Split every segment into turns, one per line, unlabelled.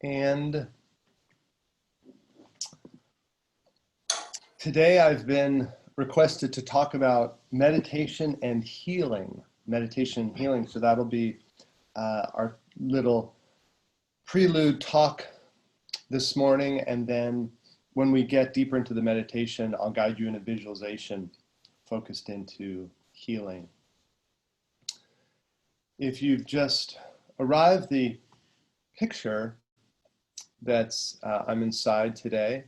And today I've been requested to talk about meditation and healing. Meditation and healing. So that'll be our little prelude talk this morning. And then when we get deeper into the meditation, I'll guide you in a visualization focused into healing. If you've just arrived, the picture that's I'm inside today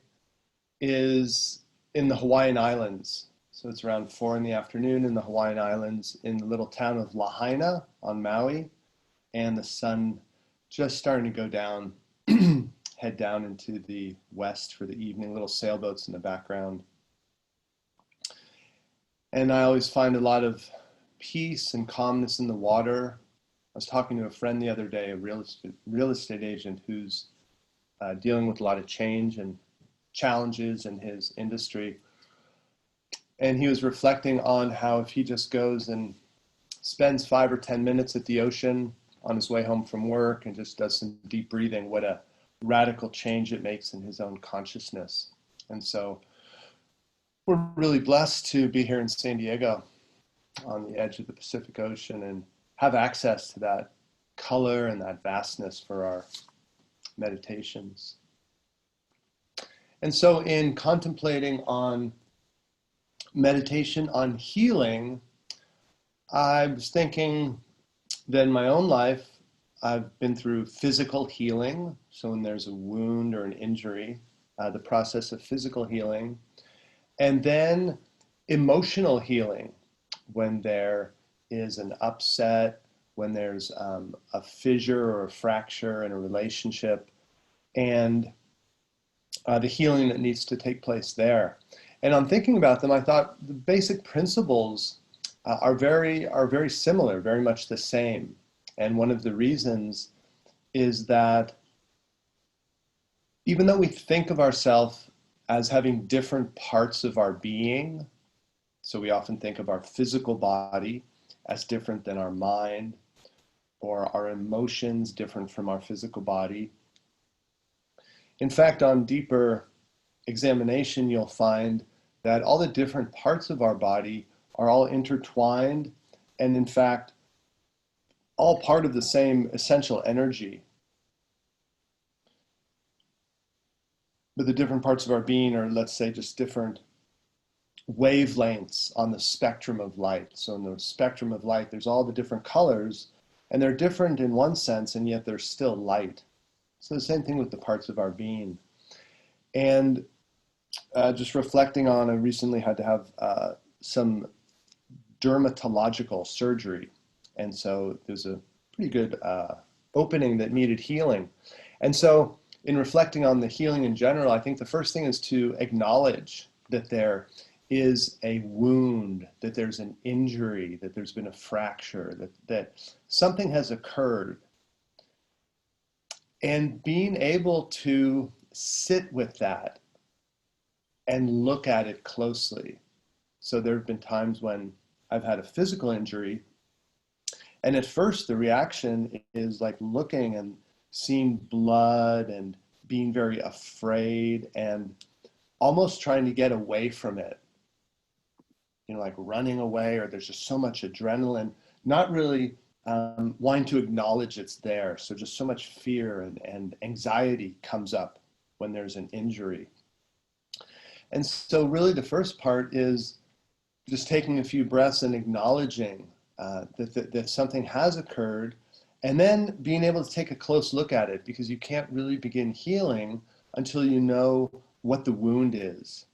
is in the Hawaiian Islands. So it's around 4 in the afternoon in the Hawaiian Islands in the little town of Lahaina on Maui, and the sun just starting to go down, head down into the west for the evening, little sailboats in the background. And I always find a lot of peace and calmness in the water. I was talking to a friend the other day, a real estate agent who's dealing with a lot of change and challenges in his industry. And he was reflecting on how if he just goes and spends 5 or 10 minutes at the ocean on his way home from work and just does some deep breathing, what a radical change it makes in his own consciousness. And so we're really blessed to be here in San Diego on the edge of the Pacific Ocean and have access to that color and that vastness for our meditations. And so in contemplating on meditation on healing, I was thinking that in my own life, I've been through physical healing. So when there's a wound or an injury, the process of physical healing, and then emotional healing when there is an upset, when there's a fissure or a fracture in a relationship, and the healing that needs to take place there. And on thinking about them, I thought the basic principles are very similar, very much the same. And one of the reasons is that even though we think of ourselves as having different parts of our being, so we often think of our physical body as different than our mind, or our emotions different from our physical body. In fact, on deeper examination, you'll find that all the different parts of our body are all intertwined and, in fact, all part of the same essential energy. But the different parts of our being are, let's say, just different wavelengths on the spectrum of light. So in the spectrum of light, there's all the different colors, and they're different in one sense, and yet they're still light. So the same thing with the parts of our being. And just reflecting on, I recently had to have some dermatological surgery. And so there's a pretty good opening that needed healing. And so in reflecting on the healing in general, I think the first thing is to acknowledge that there is a wound, that there's an injury, that there's been a fracture, that something has occurred. And being able to sit with that and look at it closely. So there have been times when I've had a physical injury, and at first the reaction is like looking and seeing blood and being very afraid and almost trying to get away from it. You know, like running away, or there's just so much adrenaline, not really wanting to acknowledge it's there. So just so much fear and anxiety comes up when there's an injury. And so really the first part is just taking a few breaths and acknowledging that something has occurred, and then being able to take a close look at it, because you can't really begin healing until you know what the wound is.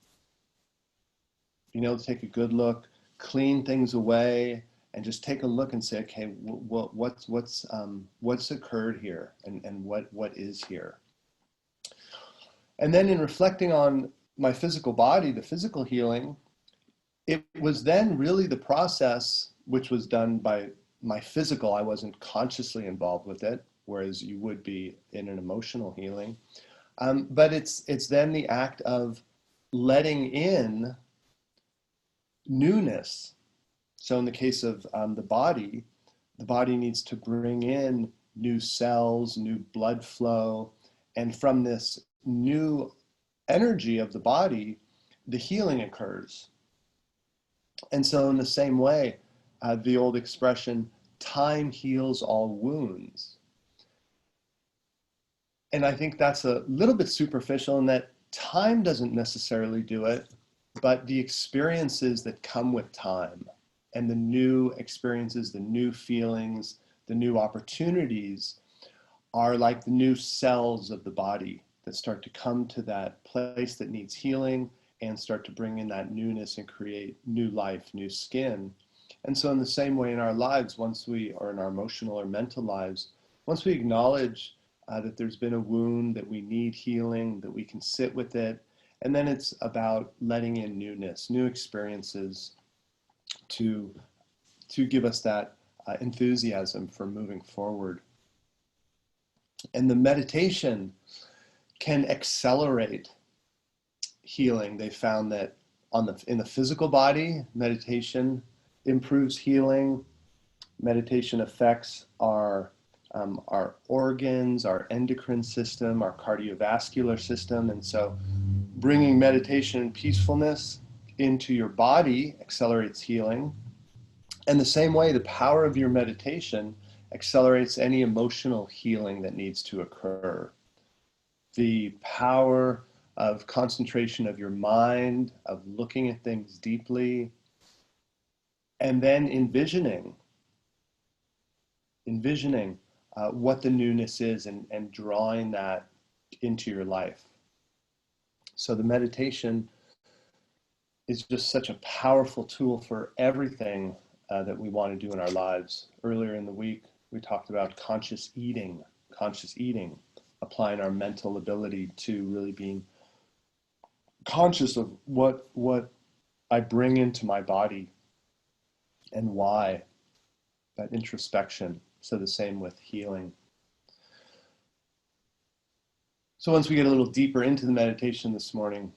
Being able to take a good look, clean things away, and just take a look and say, okay, what's occurred here, and what is here. And then in reflecting on my physical body, the physical healing, it was then really the process which was done by my physical. I wasn't consciously involved with it, whereas you would be in an emotional healing. But it's then the act of letting in newness. So in the case of the body needs to bring in new cells, new blood flow, And from this new energy of the body, the healing occurs. And so in the same way, the old expression, time heals all wounds. And I think that's a little bit superficial in that time doesn't necessarily do it, but the experiences that come with time and the new experiences, the new feelings, the new opportunities are like the new cells of the body that start to come to that place that needs healing and start to bring in that newness and create new life, new skin. And so in the same way in our lives, or in our emotional or mental lives, once we acknowledge that there's been a wound, that we need healing, that we can sit with it, and then it's about letting in newness, new experiences to give us that enthusiasm for moving forward. And the meditation can accelerate healing. They found that in the physical body, meditation improves healing. Meditation affects our organs, our endocrine system, our cardiovascular system. And so bringing meditation and peacefulness into your body accelerates healing. And the same way, the power of your meditation accelerates any emotional healing that needs to occur. The power of concentration of your mind, of looking at things deeply, and then envisioning what the newness is and drawing that into your life. So the meditation is just such a powerful tool for everything that we want to do in our lives. Earlier in the week, we talked about conscious eating, applying our mental ability to really being conscious of what I bring into my body and why, that introspection. So the same with healing. So once we get a little deeper into the meditation this morning,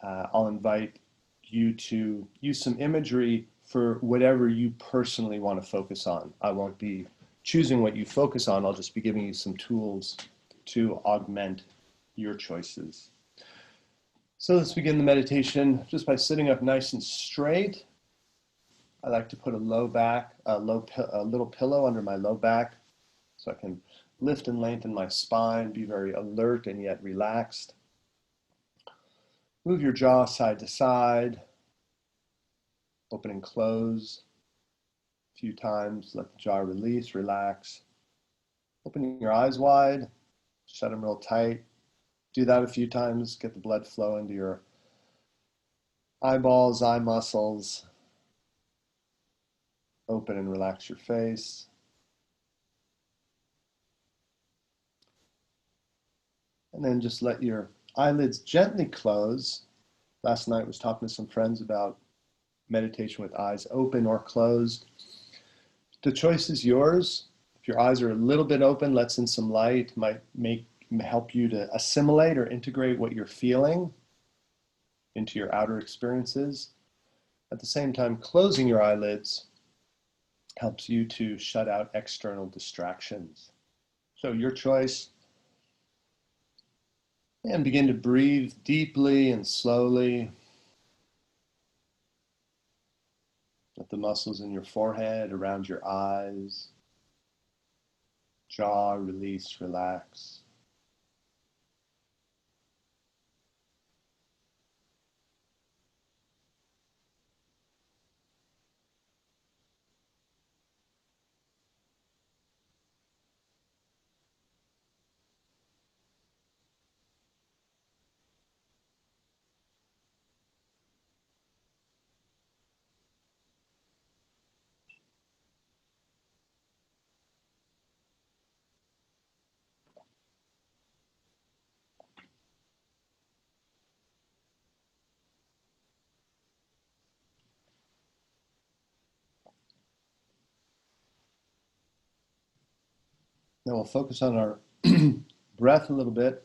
I'll invite you to use some imagery for whatever you personally want to focus on. I won't be choosing what you focus on. I'll just be giving you some tools to augment your choices. So let's begin the meditation just by sitting up nice and straight. I like to put a little pillow under my low back so I can lift and lengthen my spine, be very alert and yet relaxed. Move your jaw side to side, open and close a few times. Let the jaw release, relax. Open your eyes wide, shut them real tight. Do that a few times, get the blood flow into your eyeballs, eye muscles. Open and relax your face. And then just let your eyelids gently close. Last night I was talking to some friends about meditation with eyes open or closed. The choice is yours. If your eyes are a little bit open, lets in some light, might help you to assimilate or integrate what you're feeling into your outer experiences. At the same time, closing your eyelids helps you to shut out external distractions. So your choice. And begin to breathe deeply and slowly. Let the muscles in your forehead, around your eyes, jaw release, relax. Then we'll focus on our breath a little bit.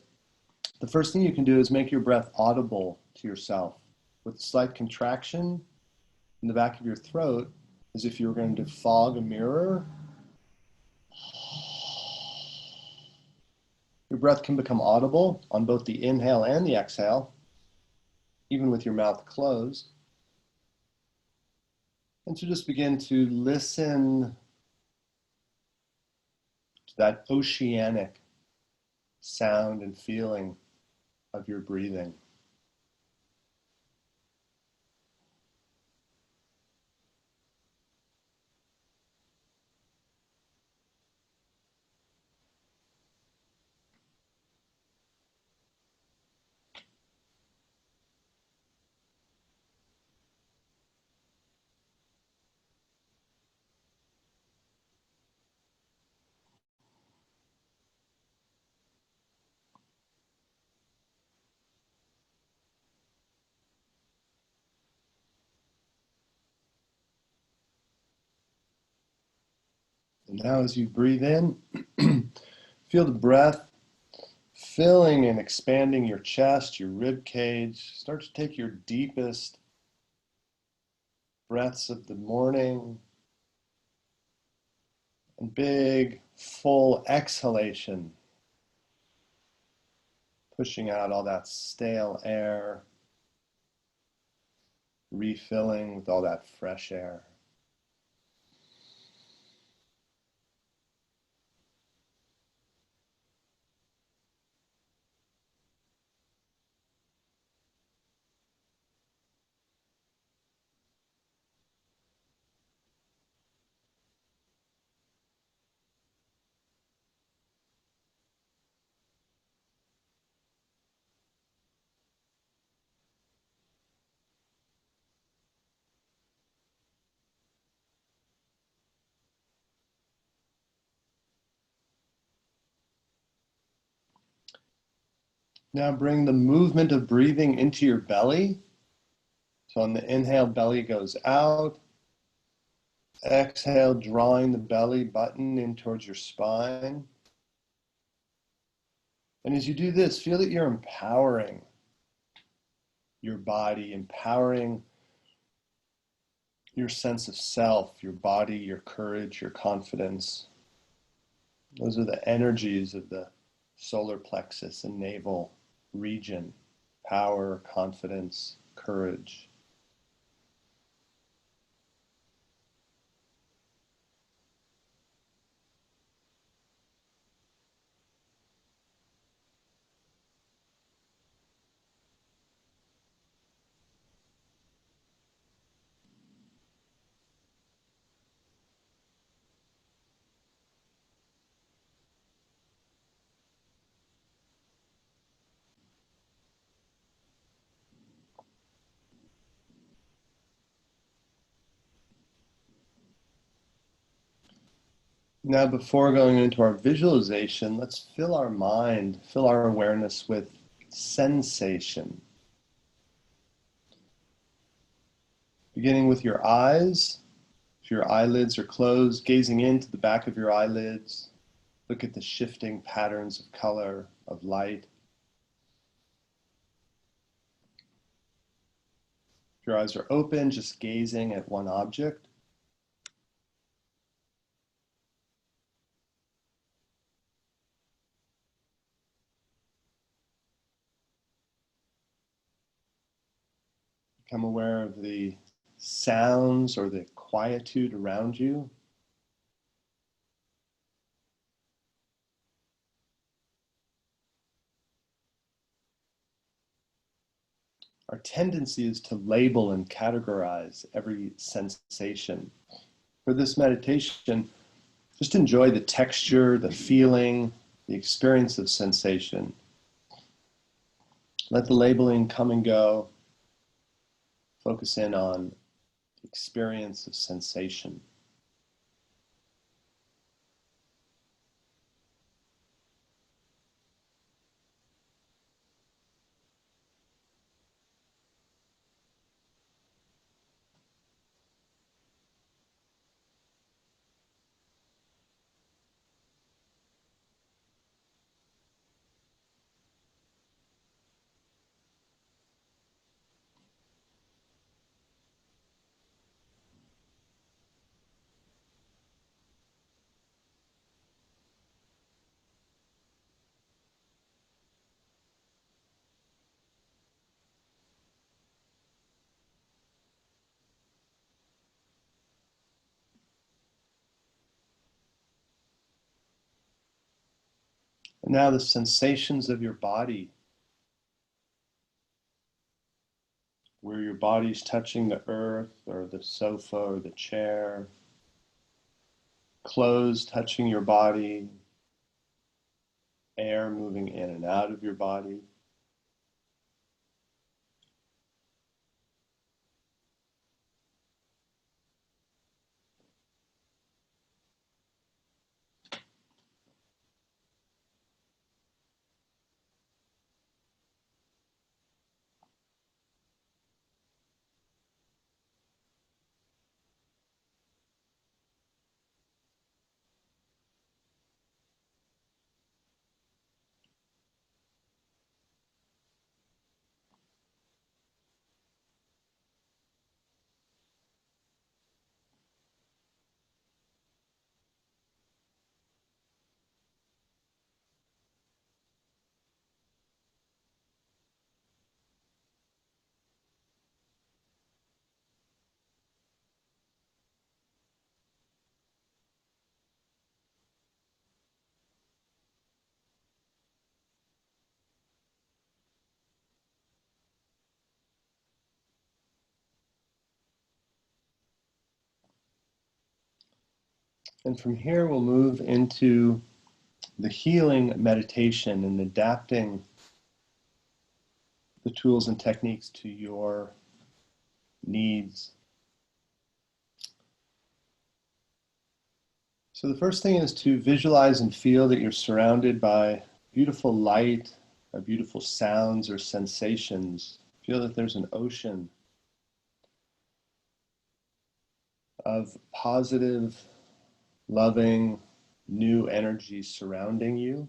The first thing you can do is make your breath audible to yourself with a slight contraction in the back of your throat, as if you were going to fog a mirror. Your breath can become audible on both the inhale and the exhale, even with your mouth closed. And so just begin to listen to that oceanic sound and feeling of your breathing. And now as you breathe in, feel the breath filling and expanding your chest, your rib cage. Start to take your deepest breaths of the morning and big, full exhalation, pushing out all that stale air, refilling with all that fresh air. Now bring the movement of breathing into your belly. So on the inhale, belly goes out. Exhale, drawing the belly button in towards your spine. And as you do this, feel that you're empowering your body, empowering your sense of self, your body, your courage, your confidence. Those are the energies of the solar plexus and navel region. Power, confidence, courage. Now, before going into our visualization, let's fill our mind, fill our awareness with sensation. Beginning with your eyes. If your eyelids are closed, gazing into the back of your eyelids, look at the shifting patterns of color, of light. If your eyes are open, just gazing at one object. Become aware of the sounds or the quietude around you. Our tendency is to label and categorize every sensation. For this meditation, just enjoy the texture, the feeling, the experience of sensation. Let the labeling come and go. Focus in on the experience of sensation. And now the sensations of your body, where your body's touching the earth or the sofa or the chair, clothes touching your body, air moving in and out of your body. And from here, we'll move into the healing meditation and adapting the tools and techniques to your needs. So the first thing is to visualize and feel that you're surrounded by beautiful light, by beautiful sounds or sensations. Feel that there's an ocean of positive, loving, new energy surrounding you,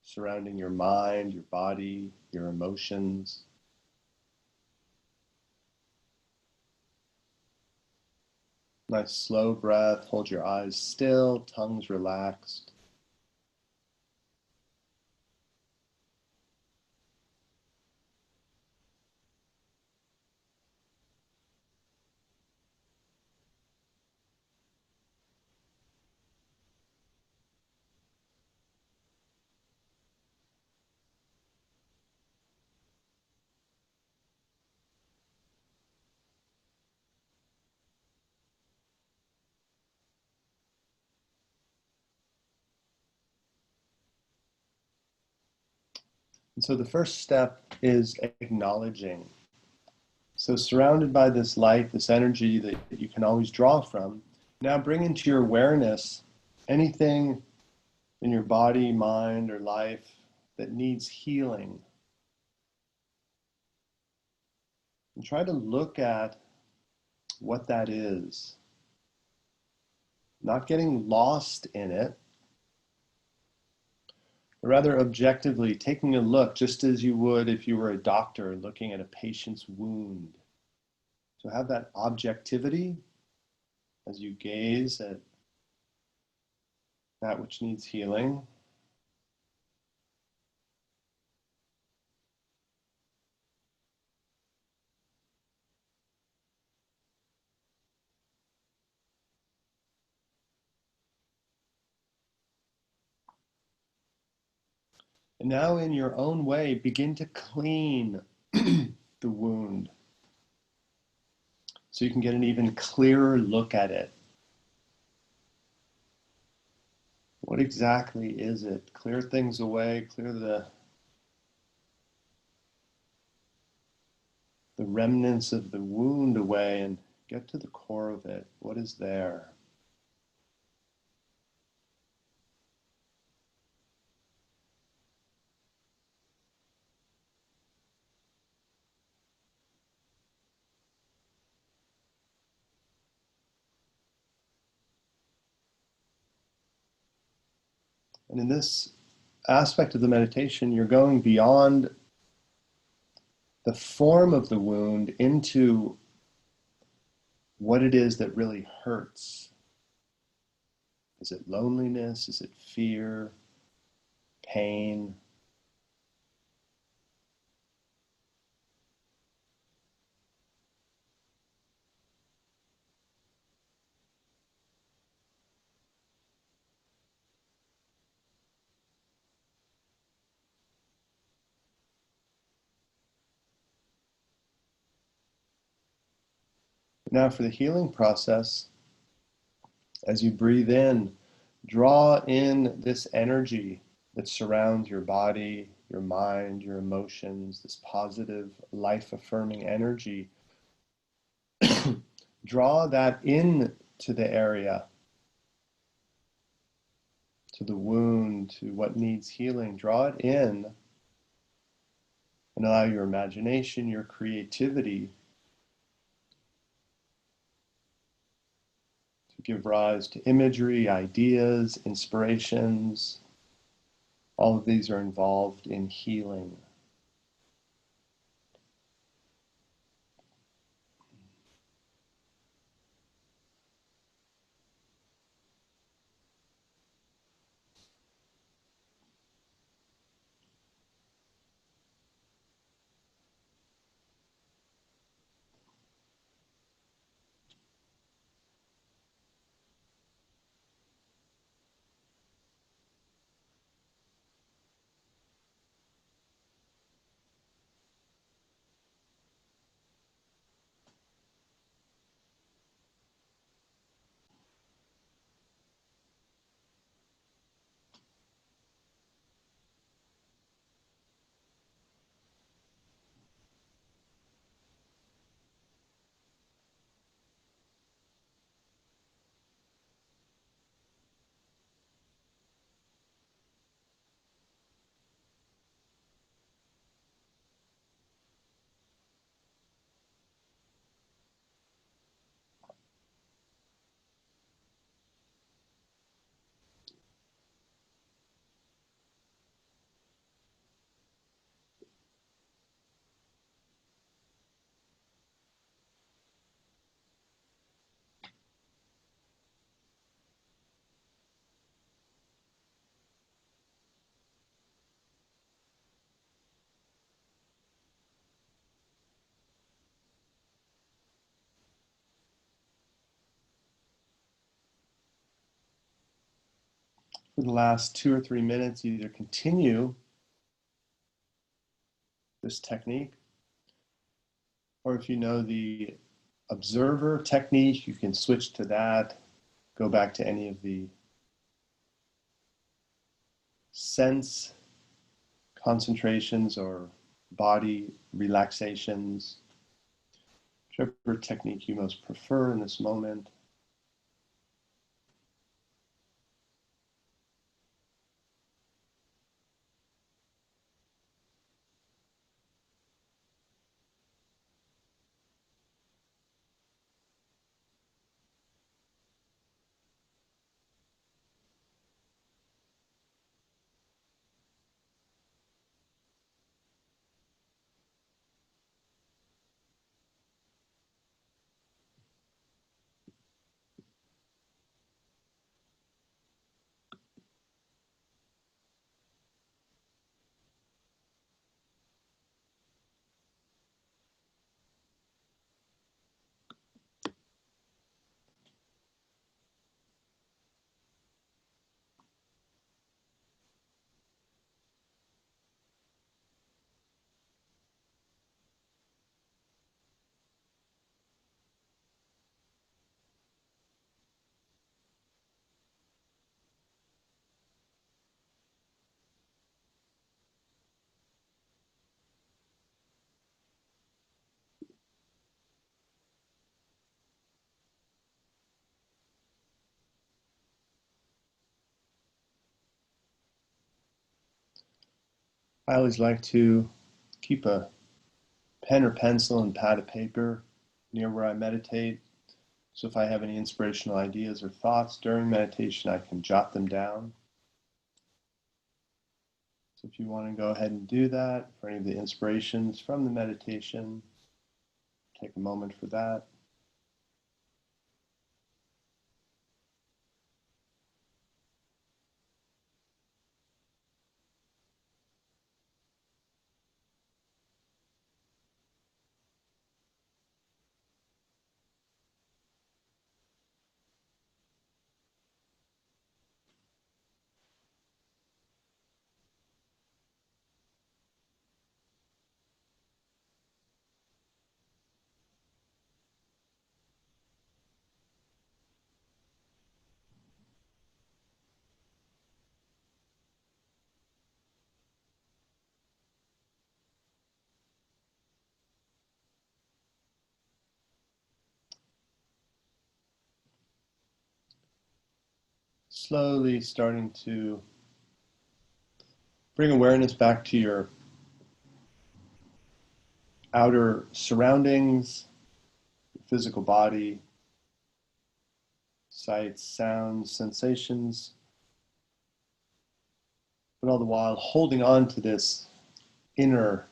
surrounding your mind, your body, your emotions. Nice slow breath, hold your eyes still, tongues relaxed. And so the first step is acknowledging. So surrounded by this light, this energy that you can always draw from, now bring into your awareness anything in your body, mind, or life that needs healing. And try to look at what that is, not getting lost in it, but rather objectively taking a look, just as you would if you were a doctor looking at a patient's wound. So have that objectivity as you gaze at that which needs healing. And now in your own way, begin to clean the wound so you can get an even clearer look at it. What exactly is it? Clear things away, clear the remnants of the wound away and get to the core of it. What is there? And in this aspect of the meditation, you're going beyond the form of the wound into what it is that really hurts. Is it loneliness? Is it fear? Pain? Now for the healing process, as you breathe in, draw in this energy that surrounds your body, your mind, your emotions, this positive, life-affirming energy. Draw that in to the area, to the wound, to what needs healing. Draw it in and allow your imagination, your creativity to give rise to imagery, ideas, inspirations. All of these are involved in healing. For the last 2 or 3 minutes, either continue this technique, or if you know the observer technique, you can switch to that, go back to any of the sense concentrations or body relaxations, whichever technique you most prefer in this moment. I always like to keep a pen or pencil and pad of paper near where I meditate. So if I have any inspirational ideas or thoughts during meditation, I can jot them down. So if you want to go ahead and do that for any of the inspirations from the meditation, take a moment for that. slowly starting to bring awareness back to your outer surroundings, your physical body, sights, sounds, sensations, but all the while holding on to this inner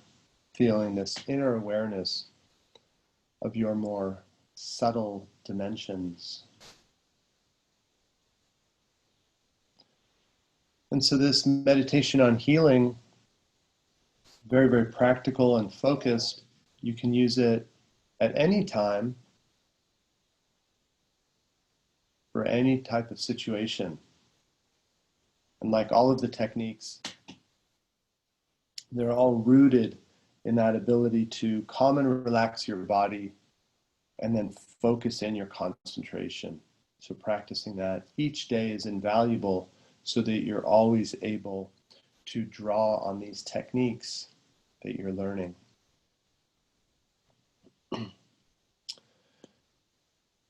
feeling, this inner awareness of your more subtle dimensions. And so this meditation on healing, very, very practical and focused. You can use it at any time for any type of situation. And like all of the techniques, they're all rooted in that ability to calm and relax your body and then focus in your concentration. So practicing that each day is invaluable so that you're always able to draw on these techniques that you're learning.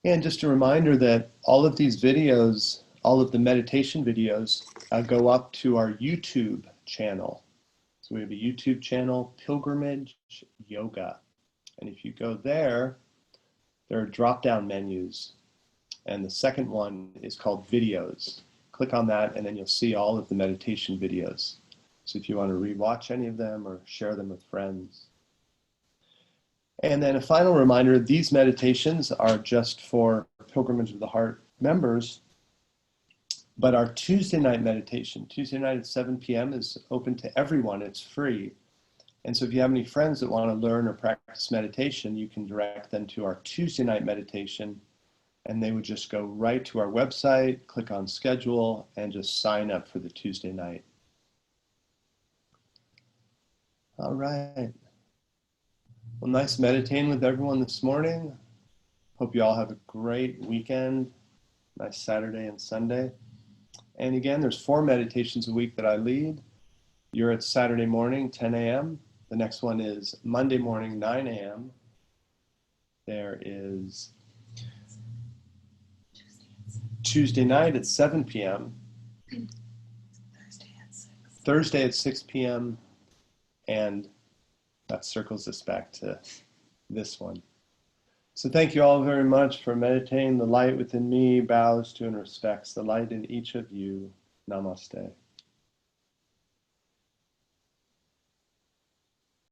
And just a reminder that all of these videos, all of the meditation videos, go up to our YouTube channel. So we have a YouTube channel, Pilgrimage Yoga. And if you go there, there are drop-down menus. And the second one is called Videos. Click on that and then you'll see all of the meditation videos. So if you want to rewatch any of them or share them with friends. And then a final reminder, these meditations are just for Pilgrimage of the Heart members, but our Tuesday night meditation, Tuesday night at 7 p.m. is open to everyone, it's free. And so if you have any friends that want to learn or practice meditation, you can direct them to our Tuesday night meditation, and they would just go right to our website, click on schedule, and just sign up for the Tuesday night. All right. Well, nice meditating with everyone this morning. Hope you all have a great weekend, nice Saturday and Sunday. And again, there's 4 meditations a week that I lead. You're at Saturday morning, 10 a.m. The next one is Monday morning, 9 a.m. There is Tuesday night at 7 p.m. Thursday at 6 p.m. And that circles us back to this one. So thank you all very much for meditating. The light within me bows to and respects the light in each of you. Namaste.